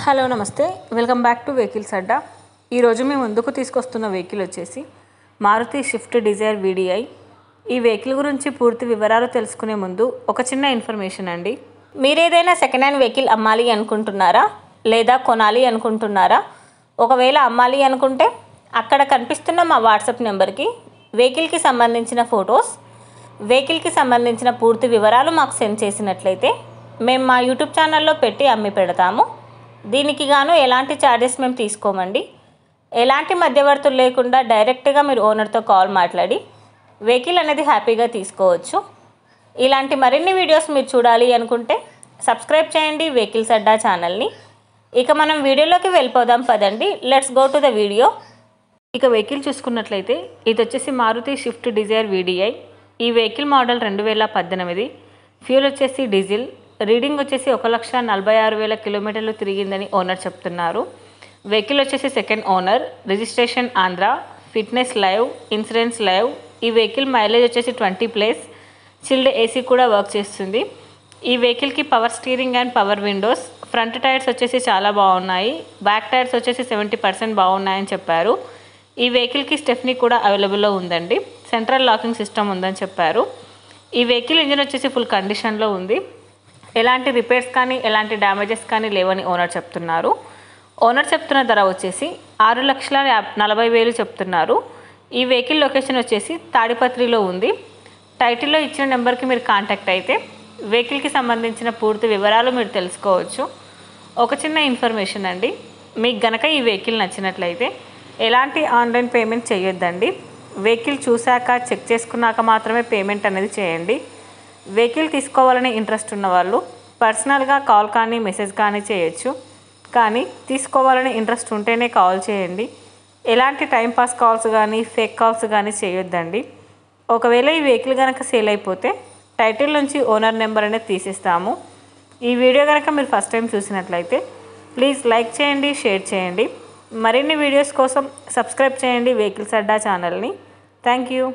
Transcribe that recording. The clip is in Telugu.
హలో నమస్తే వెల్కమ్ బ్యాక్ టు వెహికల్స్ అడ్డా. ఈరోజు మేము ముందుకు తీసుకొస్తున్న వెహికల్ వచ్చేసి మారుతి స్విఫ్ట్ డిజైర్ వీడిఐ. ఈ వెహికల్ గురించి పూర్తి వివరాలు తెలుసుకునే ముందు ఒక చిన్న ఇన్ఫర్మేషన్ అండి. మీరు ఏదైనా సెకండ్ హ్యాండ్ వెహికల్ అమ్మాలి అనుకుంటున్నారా లేదా కొనాలి అనుకుంటున్నారా? ఒకవేళ అమ్మాలి అనుకుంటే అక్కడ కనిపిస్తున్న మా వాట్సాప్ నెంబర్కి వెహికల్కి సంబంధించిన ఫొటోస్, వెహికల్కి సంబంధించిన పూర్తి వివరాలు మాకు సెండ్ చేసినట్లయితే మేము మా యూట్యూబ్ ఛానల్లో పెట్టి అమ్మి పెడతాము. దీనికి గాను ఎలాంటి ఛార్జెస్ మేము తీసుకోమండి. ఎలాంటి మధ్యవర్తులు లేకుండా డైరెక్ట్గా మీరు ఓనర్తో కాల్ మాట్లాడి వెహికల్ అనేది హ్యాపీగా తీసుకోవచ్చు. ఇలాంటి మరిన్ని వీడియోస్ మీరు చూడాలి అనుకుంటే సబ్స్క్రైబ్ చేయండి వెహికల్స్ అడ్డా ఛానల్ని. ఇక మనం వీడియోలోకి వెళ్ళిపోదాం పదండి. Let's go to the video. ఇక వెహికల్ చూసుకున్నట్లయితే ఇది వచ్చేసి మారుతి స్విఫ్ట్ డిజైర్ వీడిఐ. ఈ వెహికల్ మోడల్ 2018. ఫ్యూల్ వచ్చేసి డీజిల్. రీడింగ్ వచ్చేసి 1,46,000 కిలోమీటర్లు తిరిగిందని ఓనర్ చెప్తున్నారు. వెహికల్ వచ్చేసి second owner. Registration Andhra. Fitness live, insurance live. ఈ వెహికల్ మైలేజ్ వచ్చేసి 20+. చిల్డ్ ఏసీ కూడా వర్క్ చేస్తుంది. ఈ వెహికల్కి power steering and power Windows. Front tyres వచ్చేసి చాలా బాగున్నాయి. బ్యాక్ టైర్స్ వచ్చేసి 70% బాగున్నాయని చెప్పారు. ఈ వెహికల్కి స్టెఫ్నీ కూడా అవైలబుల్లో ఉందండి. సెంట్రల్ లాకింగ్ సిస్టమ్ ఉందని చెప్పారు. ఈ వెహికల్ ఇంజిన్ వచ్చేసి ఫుల్ కండిషన్లో ఉంది. ఎలాంటి రిపేర్స్ కానీ ఎలాంటి డ్యామేజెస్ కానీ లేవని ఓనర్ చెప్తున్నారు. ఓనర్ చెప్తున్న ధర వచ్చేసి 6,40,000 చెప్తున్నారు. ఈ వెహికల్ లొకేషన్ వచ్చేసి తాడిపత్రిలో ఉంది. టైటిల్లో ఇచ్చిన నెంబర్కి మీరు కాంటాక్ట్ అయితే వెహికల్కి సంబంధించిన పూర్తి వివరాలు మీరు తెలుసుకోవచ్చు. ఒక చిన్న ఇన్ఫర్మేషన్ అండి, మీకు గనక ఈ వెహికల్ నచ్చినట్లయితే ఎలాంటి ఆన్లైన్ పేమెంట్ చేయొద్దండి. వెహికల్ చూశాక చెక్ చేసుకున్నాక మాత్రమే పేమెంట్ అనేది చేయండి. వెహికల్ తీసుకోవాలని ఇంట్రెస్ట్ ఉన్న వాళ్ళు పర్సనల్గా కాల్ కానీ మెసేజ్ కానీ చేయొచ్చు. కానీ తీసుకోవాలని ఇంట్రెస్ట్ ఉంటేనే కాల్ చేయండి. ఎలాంటి టైంపాస్ కాల్స్ కానీ ఫేక్ కాల్స్ కానీ చేయొద్దండి. ఒకవేళ ఈ వెహికల్ కనుక సేల్ అయిపోతే టైటిల్ నుంచి ఓనర్ నెంబర్ అనేది తీసిస్తాము. ఈ వీడియో కనుక మీరు ఫస్ట్ టైం చూసినట్లయితే ప్లీజ్ లైక్ చేయండి, షేర్ చేయండి. మరిన్ని వీడియోస్ కోసం సబ్స్క్రైబ్ చేయండి వెహికల్స్ అడ్డా ఛానల్ని. Thank you.